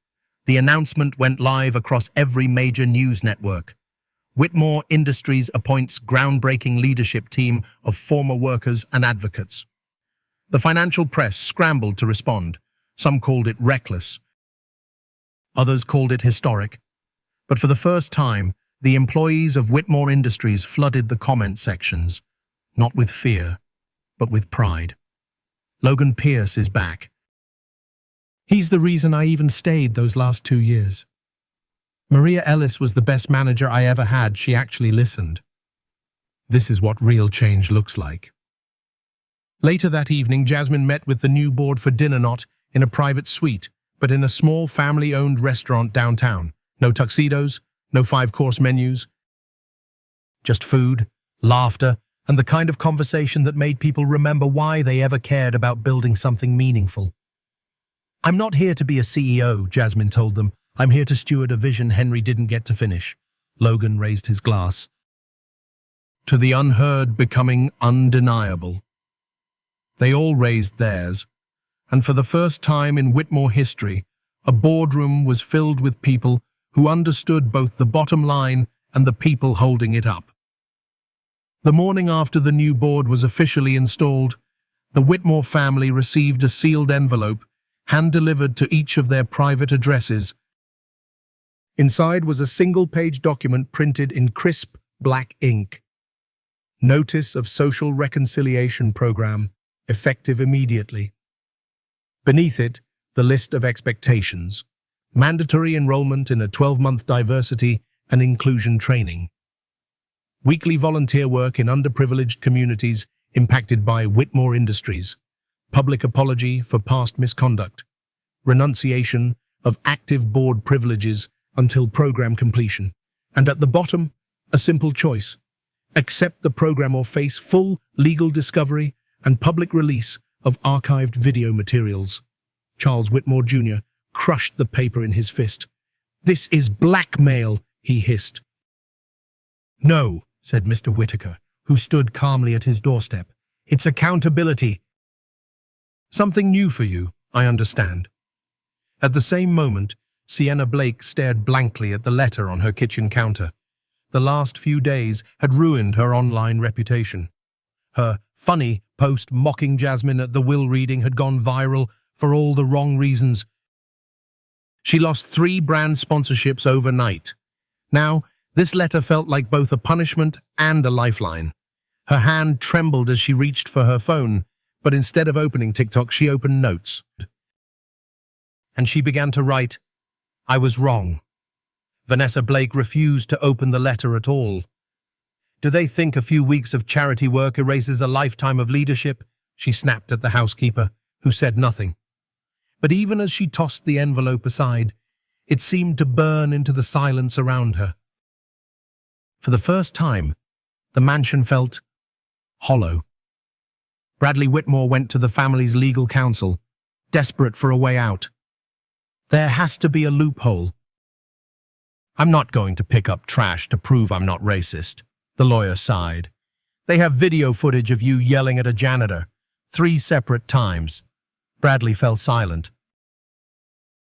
The announcement went live across every major news network. Whitmore Industries appoints groundbreaking leadership team of former workers and advocates. The financial press scrambled to respond. Some called it reckless. Others called it historic. But for the first time, the employees of Whitmore Industries flooded the comment sections, not with fear, but with pride. Logan Pierce is back. He's the reason I even stayed those last 2 years. Maria Ellis was the best manager I ever had. She actually listened. This is what real change looks like. Later that evening, Jasmine met with the new board for dinner, not in a private suite, but in a small family-owned restaurant downtown. No tuxedos, no five-course menus. Just food, laughter, and the kind of conversation that made people remember why they ever cared about building something meaningful. "I'm not here to be a CEO," Jasmine told them. "I'm here to steward a vision Henry didn't get to finish." Logan raised his glass. To the unheard becoming undeniable. They all raised theirs, and for the first time in Whitmore history, a boardroom was filled with people who understood both the bottom line and the people holding it up. The morning after the new board was officially installed, the Whitmore family received a sealed envelope hand-delivered to each of their private addresses. Inside was a single-page document printed in crisp black ink. Notice of Social Reconciliation Program, effective immediately. Beneath it, the list of expectations. Mandatory enrollment in a 12-month diversity and inclusion training. Weekly volunteer work in underprivileged communities impacted by Whitmore Industries. Public apology for past misconduct. Renunciation of active board privileges until program completion. And at the bottom, a simple choice. Accept the program or face full legal discovery and public release of archived video materials. Charles Whitmore Jr. crushed the paper in his fist. "This is blackmail," he hissed. "No," said Mr. Whitaker, who stood calmly at his doorstep. "It's accountability." "Something new for you, I understand." At the same moment, Sienna Blake stared blankly at the letter on her kitchen counter. The last few days had ruined her online reputation. Her funny post mocking Jasmine at the will reading had gone viral for all the wrong reasons. She lost 3 brand sponsorships overnight. Now, this letter felt like both a punishment and a lifeline. Her hand trembled as she reached for her phone, but instead of opening TikTok, she opened Notes. And she began to write, "I was wrong." Vanessa Blake refused to open the letter at all. "Do they think a few weeks of charity work erases a lifetime of leadership?" she snapped at the housekeeper, who said nothing. But even as she tossed the envelope aside, it seemed to burn into the silence around her. For the first time, the mansion felt hollow. Bradley Whitmore went to the family's legal counsel, desperate for a way out. "There has to be a loophole." "I'm not going to pick up trash to prove I'm not racist," the lawyer sighed. "They have video footage of you yelling at a janitor 3 separate times." Bradley fell silent.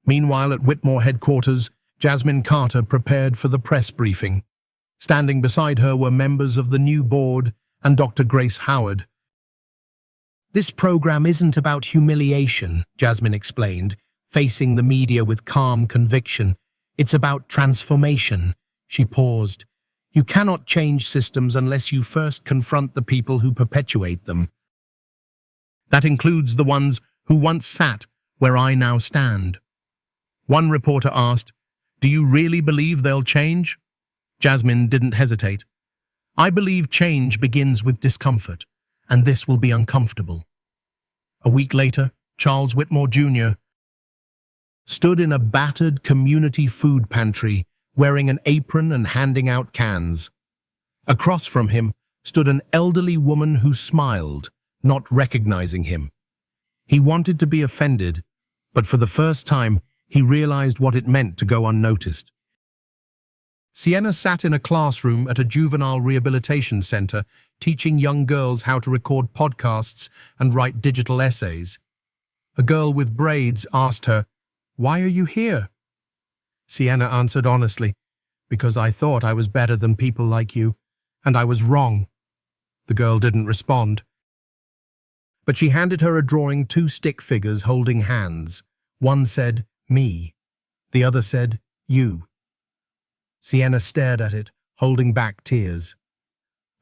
Meanwhile, at Whitmore headquarters, Jasmine Carter prepared for the press briefing. Standing beside her were members of the new board and Dr. Grace Howard. "This program isn't about humiliation," Jasmine explained, facing the media with calm conviction. "It's about transformation." She paused. "You cannot change systems unless you first confront the people who perpetuate them. That includes the ones who once sat where I now stand." One reporter asked, "Do you really believe they'll change?" Jasmine didn't hesitate. "I believe change begins with discomfort, and this will be uncomfortable." A week later, Charles Whitmore Jr. stood in a battered community food pantry, wearing an apron and handing out cans. Across from him stood an elderly woman who smiled, not recognizing him. He wanted to be offended, but for the first time, he realized what it meant to go unnoticed. Sienna sat in a classroom at a juvenile rehabilitation center, teaching young girls how to record podcasts and write digital essays. A girl with braids asked her, "Why are you here?" Sienna answered honestly, "Because I thought I was better than people like you, and I was wrong." The girl didn't respond. But she handed her a drawing 2 stick figures holding hands. One said, "Me." The other said, "You." Sienna stared at it, holding back tears.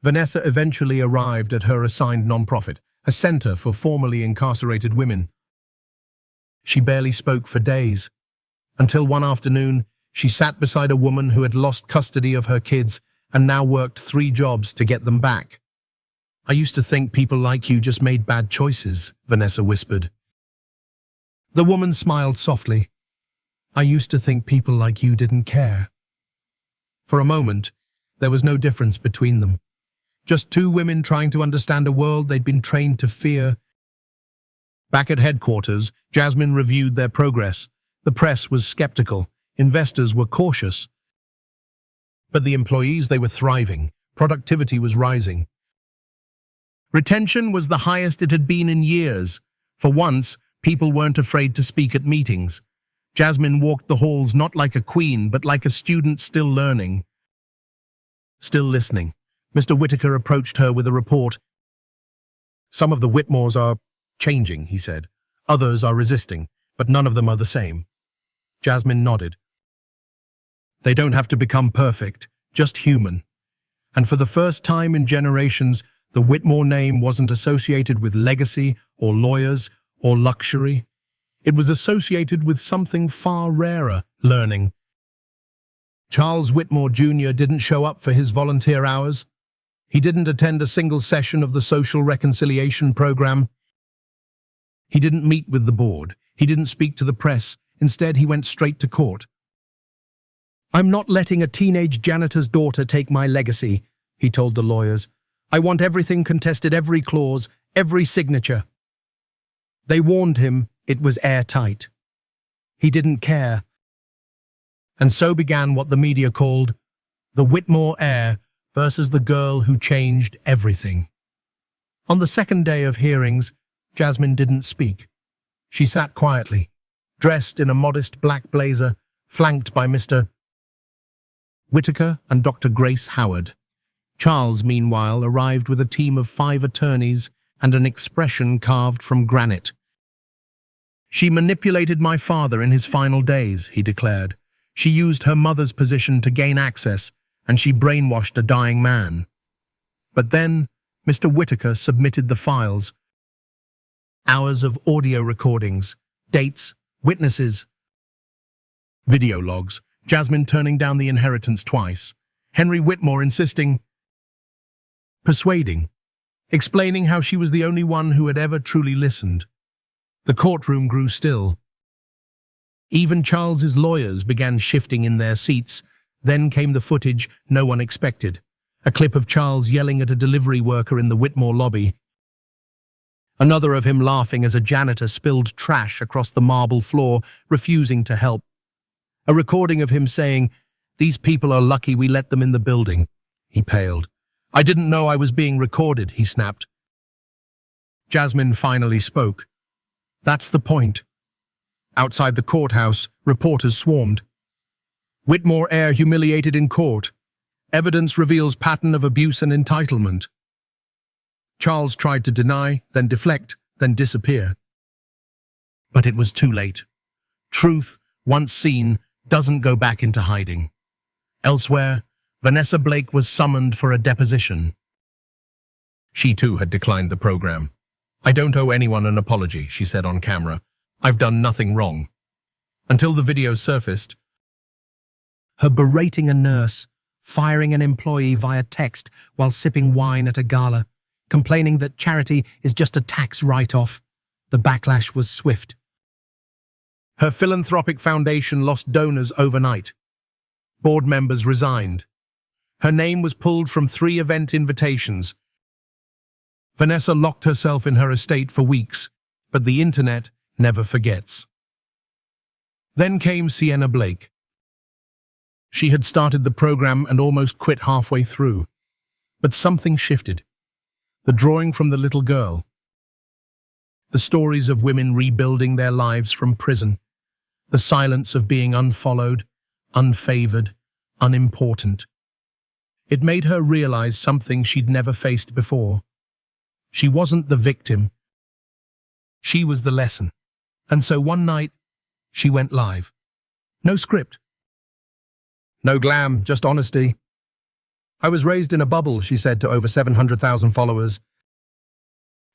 Vanessa eventually arrived at her assigned nonprofit, a center for formerly incarcerated women. She barely spoke for days, until one afternoon she sat beside a woman who had lost custody of her kids and now worked 3 jobs to get them back. "I used to think people like you just made bad choices," Vanessa whispered. The woman smiled softly. I used to think people like you didn't care. For a moment, there was no difference between them. Just two women trying to understand a world they'd been trained to fear. Back at headquarters, Jasmine reviewed their progress. The press was skeptical. Investors were cautious. But the employees, they were thriving. Productivity was rising. Retention was the highest it had been in years. For once, people weren't afraid to speak at meetings. Jasmine walked the halls not like a queen, but like a student still learning. Still listening. Mr. Whitaker approached her with a report. "Some of the Whitmores are changing," he said. "Others are resisting, but none of them are the same." Jasmine nodded. "They don't have to become perfect, just human." And for the first time in generations, the Whitmore name wasn't associated with legacy or lawyers or luxury. It was associated with something far rarer, learning. Charles Whitmore Jr. didn't show up for his volunteer hours. He didn't attend a single session of the social reconciliation program. He didn't meet with the board. He didn't speak to the press. Instead, he went straight to court. "I'm not letting a teenage janitor's daughter take my legacy," he told the lawyers. "I want everything contested, every clause, every signature." They warned him it was airtight. He didn't care. And so began what the media called the Whitmore heir versus the girl who changed everything. On the second day of hearings, Jasmine didn't speak. She sat quietly, dressed in a modest black blazer, flanked by Mr. Whitaker and Dr. Grace Howard. Charles, meanwhile, arrived with a team of 5 attorneys and an expression carved from granite. "She manipulated my father in his final days," he declared. "She used her mother's position to gain access, and she brainwashed a dying man." But then, Mr. Whitaker submitted the files. Hours of audio recordings, dates, witnesses, video logs, Jasmine turning down the inheritance twice, Henry Whitmore insisting, persuading, explaining how she was the only one who had ever truly listened. The courtroom grew still. Even Charles's lawyers began shifting in their seats. Then came the footage no one expected. A clip of Charles yelling at a delivery worker in the Whitmore lobby. Another of him laughing as a janitor spilled trash across the marble floor, refusing to help. A recording of him saying, "These people are lucky we let them in the building." He paled. "I didn't know I was being recorded," he snapped. Jasmine finally spoke. "That's the point." Outside the courthouse, reporters swarmed. "Whitmore heir humiliated in court. Evidence reveals pattern of abuse and entitlement." Charles tried to deny, then deflect, then disappear. But it was too late. Truth, once seen, doesn't go back into hiding. Elsewhere, Vanessa Blake was summoned for a deposition. She too had declined the program. "I don't owe anyone an apology," she said on camera. "I've done nothing wrong." Until the video surfaced. Her berating a nurse, firing an employee via text while sipping wine at a gala, complaining that charity is just a tax write-off. The backlash was swift. Her philanthropic foundation lost donors overnight. Board members resigned. Her name was pulled from 3 event invitations. Vanessa locked herself in her estate for weeks, but the internet never forgets. Then came Sienna Blake. She had started the program and almost quit halfway through. But something shifted. The drawing from the little girl. The stories of women rebuilding their lives from prison. The silence of being unfollowed, unfavored, unimportant. It made her realize something she'd never faced before. She wasn't the victim. She was the lesson. And so one night, she went live. No script. No glam, just honesty. "I was raised in a bubble," she said to over 700,000 followers.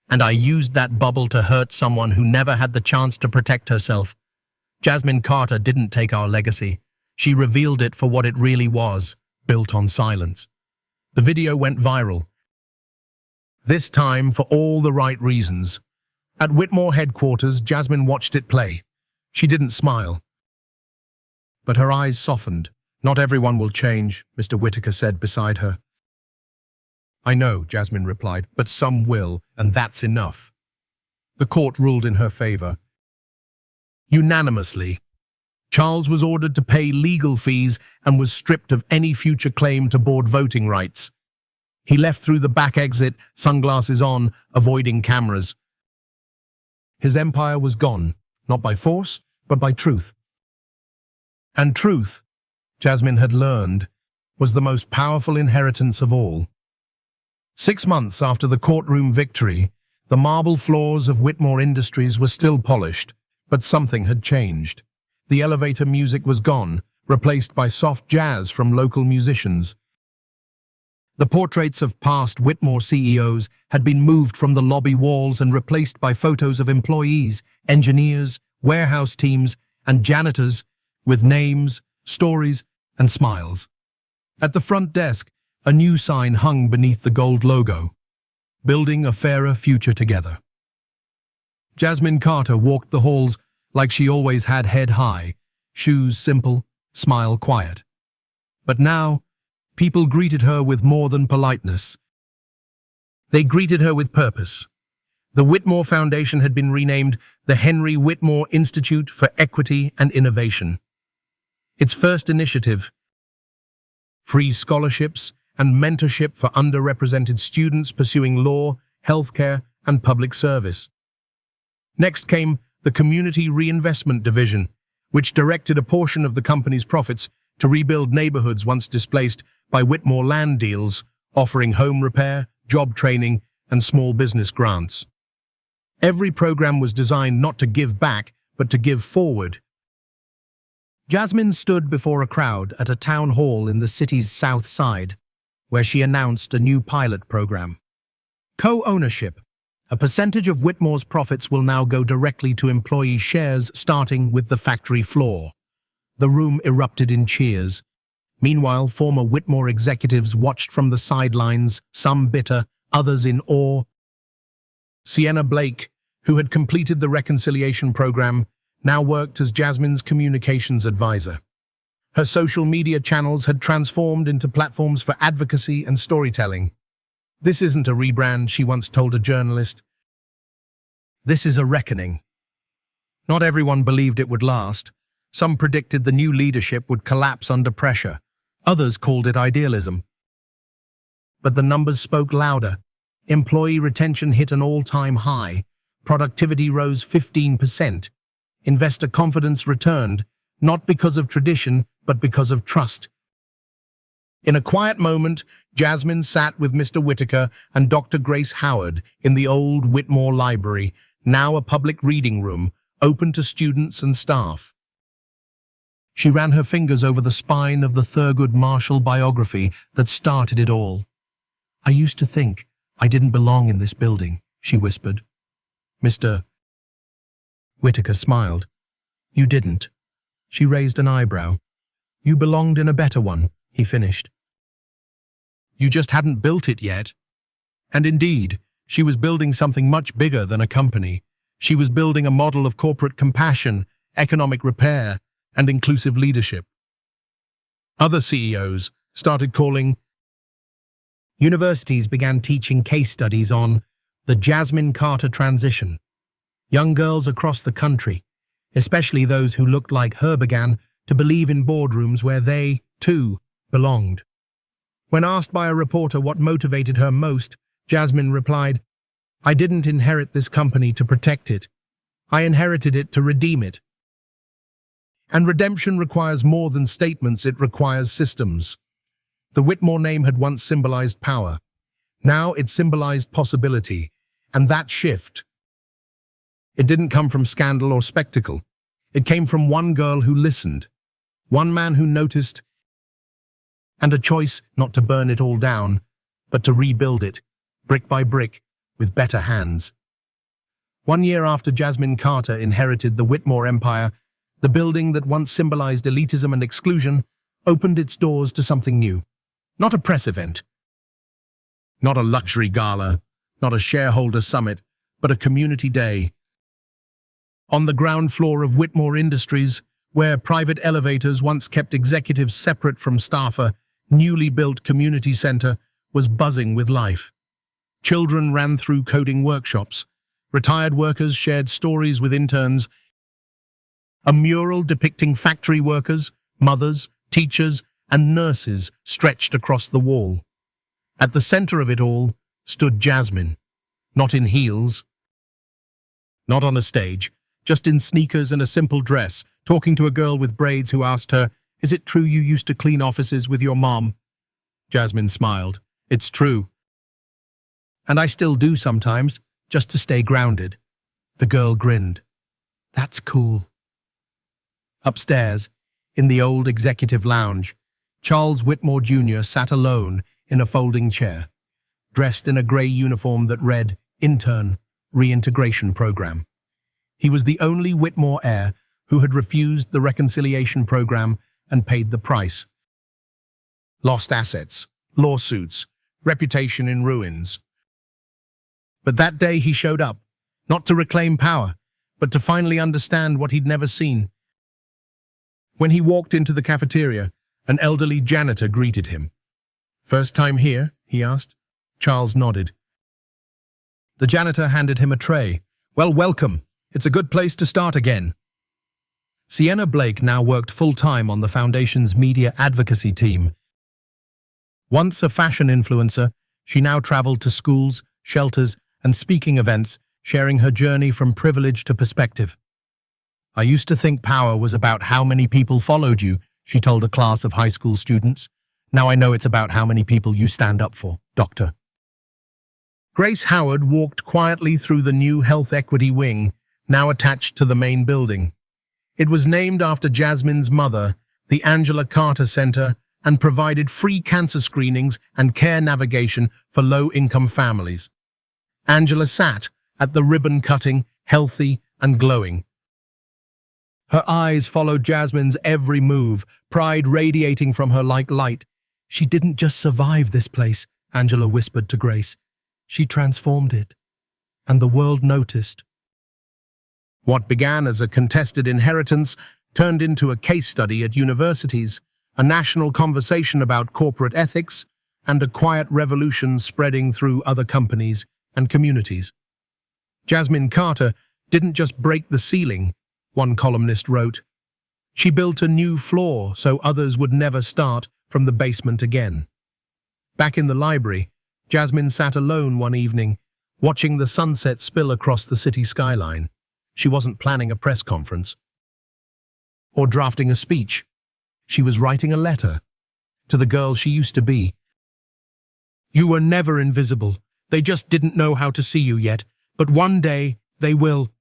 "And I used that bubble to hurt someone who never had the chance to protect herself." Jasmine Carter didn't take our legacy. She revealed it for what it really was, built on silence. The video went viral. This time for all the right reasons. At Whitmore headquarters, Jasmine watched it play. She didn't smile. but her eyes softened. "Not everyone will change," Mr. Whitaker said beside her. "I know," Jasmine replied, "but some will, and that's enough." The court ruled in her favor. Unanimously, Charles was ordered to pay legal fees and was stripped of any future claim to board voting rights. He left through the back exit, sunglasses on, avoiding cameras. His empire was gone, not by force, but by truth. And truth, Jasmine had learned, was the most powerful inheritance of all. 6 months after the courtroom victory, the marble floors of Whitmore Industries were still polished, but something had changed. The elevator music was gone, replaced by soft jazz from local musicians. The portraits of past Whitmore CEOs had been moved from the lobby walls and replaced by photos of employees, engineers, warehouse teams, and janitors with names, stories, and smiles. At the front desk, a new sign hung beneath the gold logo, "Building a Fairer Future Together." Jasmine Carter walked the halls like she always had, head high, shoes simple, smile quiet. But now, people greeted her with more than politeness. They greeted her with purpose. The Whitmore Foundation had been renamed the Henry Whitmore Institute for Equity and Innovation. Its first initiative, free scholarships and mentorship for underrepresented students pursuing law, healthcare, and public service. Next came the Community Reinvestment Division, which directed a portion of the company's profits to rebuild neighborhoods once displaced by Whitmore land deals, offering home repair, job training, and small business grants. Every program was designed not to give back, but to give forward. Jasmine stood before a crowd at a town hall in the city's south side, where she announced a new pilot program. Co-ownership. A percentage of Whitmore's profits will now go directly to employee shares, starting with the factory floor. The room erupted in cheers. Meanwhile, former Whitmore executives watched from the sidelines, some bitter, others in awe. Sienna Blake, who had completed the reconciliation program, now worked as Jasmine's communications advisor. Her social media channels had transformed into platforms for advocacy and storytelling. "This isn't a rebrand," she once told a journalist. "This is a reckoning." Not everyone believed it would last. Some predicted the new leadership would collapse under pressure. Others called it idealism. But the numbers spoke louder. Employee retention hit an all-time high. Productivity rose 15%. Investor confidence returned, not because of tradition, but because of trust. In a quiet moment, Jasmine sat with Mr. Whitaker and Dr. Grace Howard in the old Whitmore Library, now a public reading room, open to students and staff. She ran her fingers over the spine of the Thurgood Marshall biography that started it all. "I used to think I didn't belong in this building," she whispered. Mr. Whitaker smiled. "You didn't." She raised an eyebrow. "You belonged in a better one," he finished. "You just hadn't built it yet." And indeed, she was building something much bigger than a company. She was building a model of corporate compassion, economic repair, and inclusive leadership. Other CEOs started calling. Universities began teaching case studies on the Jasmine Carter transition. Young girls across the country, especially those who looked like her, began to believe in boardrooms where they, too, belonged. When asked by a reporter what motivated her most, Jasmine replied, "I didn't inherit this company to protect it. I inherited it to redeem it." And redemption requires more than statements, it requires systems. The Whitmore name had once symbolized power. Now it symbolized possibility, and that shift, it didn't come from scandal or spectacle. It came from one girl who listened, one man who noticed, and a choice not to burn it all down, but to rebuild it, brick by brick, with better hands. 1 year after Jasmine Carter inherited the Whitmore empire, the building that once symbolized elitism and exclusion opened its doors to something new. Not a press event, not a luxury gala, not a shareholder summit, but a community day. On the ground floor of Whitmore Industries, where private elevators once kept executives separate from staff, a newly built community center was buzzing with life. Children ran through coding workshops. Retired workers shared stories with interns. A mural depicting factory workers, mothers, teachers, and nurses stretched across the wall. At the center of it all stood Jasmine, not in heels, not on a stage, just in sneakers and a simple dress, talking to a girl with braids who asked her, "Is it true you used to clean offices with your mom?" Jasmine smiled. "It's true. And I still do sometimes, just to stay grounded." The girl grinned. "That's cool." Upstairs, in the old executive lounge, Charles Whitmore Jr. sat alone in a folding chair, dressed in a grey uniform that read, "Intern, Reintegration Program." He was the only Whitmore heir who had refused the reconciliation program and paid the price. Lost assets, lawsuits, reputation in ruins. But that day he showed up, not to reclaim power, but to finally understand what he'd never seen. When he walked into the cafeteria, an elderly janitor greeted him. "First time here?" he asked. Charles nodded. The janitor handed him a tray. "Well, welcome. It's a good place to start again." Sienna Blake now worked full-time on the Foundation's media advocacy team. Once a fashion influencer, she now traveled to schools, shelters, and speaking events, sharing her journey from privilege to perspective. "I used to think power was about how many people followed you," she told a class of high school students. "Now I know it's about how many people you stand up for, Doctor." Grace Howard walked quietly through the new health equity wing, now attached to the main building. It was named after Jasmine's mother, the Angela Carter Center, and provided free cancer screenings and care navigation for low-income families. Angela sat at the ribbon cutting, healthy and glowing. Her eyes followed Jasmine's every move, pride radiating from her like light. "She didn't just survive this place," Angela whispered to Grace. "She transformed it." And the world noticed. What began as a contested inheritance turned into a case study at universities, a national conversation about corporate ethics, and a quiet revolution spreading through other companies and communities. Jasmine Carter didn't just break the ceiling, one columnist wrote. She built a new floor so others would never start from the basement again. Back in the library, Jasmine sat alone one evening, watching the sunset spill across the city skyline. She wasn't planning a press conference or drafting a speech. She was writing a letter to the girl she used to be. "You were never invisible. They just didn't know how to see you yet, but one day they will.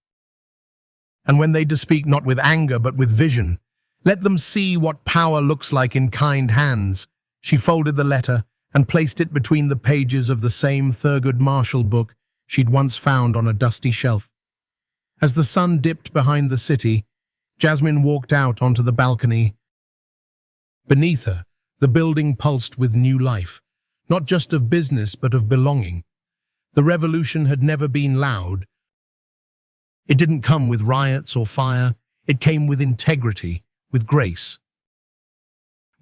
And when they speak not with anger but with vision, let them see what power looks like in kind hands." She folded the letter and placed it between the pages of the same Thurgood Marshall book she'd once found on a dusty shelf. As the sun dipped behind the city, Jasmine walked out onto the balcony. Beneath her, the building pulsed with new life, not just of business but of belonging. The revolution had never been loud. It didn't come with riots or fire. It came with integrity, with grace.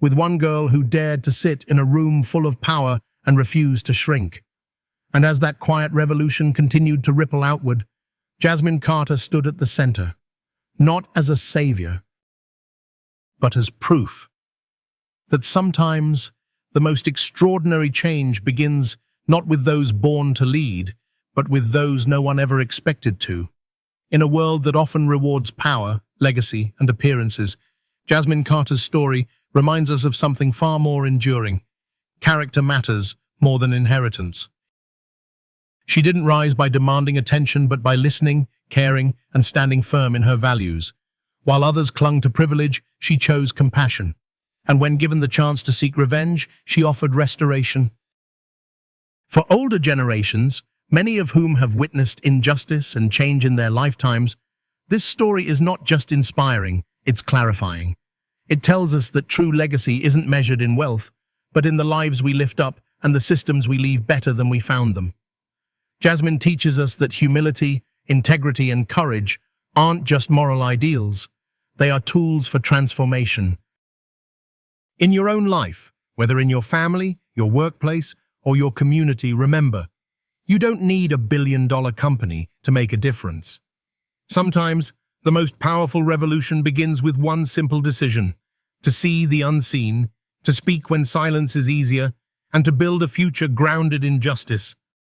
With one girl who dared to sit in a room full of power and refused to shrink. And as that quiet revolution continued to ripple outward, Jasmine Carter stood at the center, not as a savior, but as proof that sometimes the most extraordinary change begins not with those born to lead, but with those no one ever expected to. In a world that often rewards power, legacy, and appearances, Jasmine Carter's story reminds us of something far more enduring. Character matters more than inheritance. She didn't rise by demanding attention, but by listening, caring, and standing firm in her values. While others clung to privilege, she chose compassion. And when given the chance to seek revenge, she offered restoration. For older generations, many of whom have witnessed injustice and change in their lifetimes, this story is not just inspiring, it's clarifying. It tells us that true legacy isn't measured in wealth, but in the lives we lift up and the systems we leave better than we found them. Jasmine teaches us that humility, integrity, and courage aren't just moral ideals. They are tools for transformation. In your own life, whether in your family, your workplace, or your community, remember, you don't need a billion-dollar company to make a difference. Sometimes, the most powerful revolution begins with one simple decision: to see the unseen, to speak when silence is easier, and to build a future grounded in justice.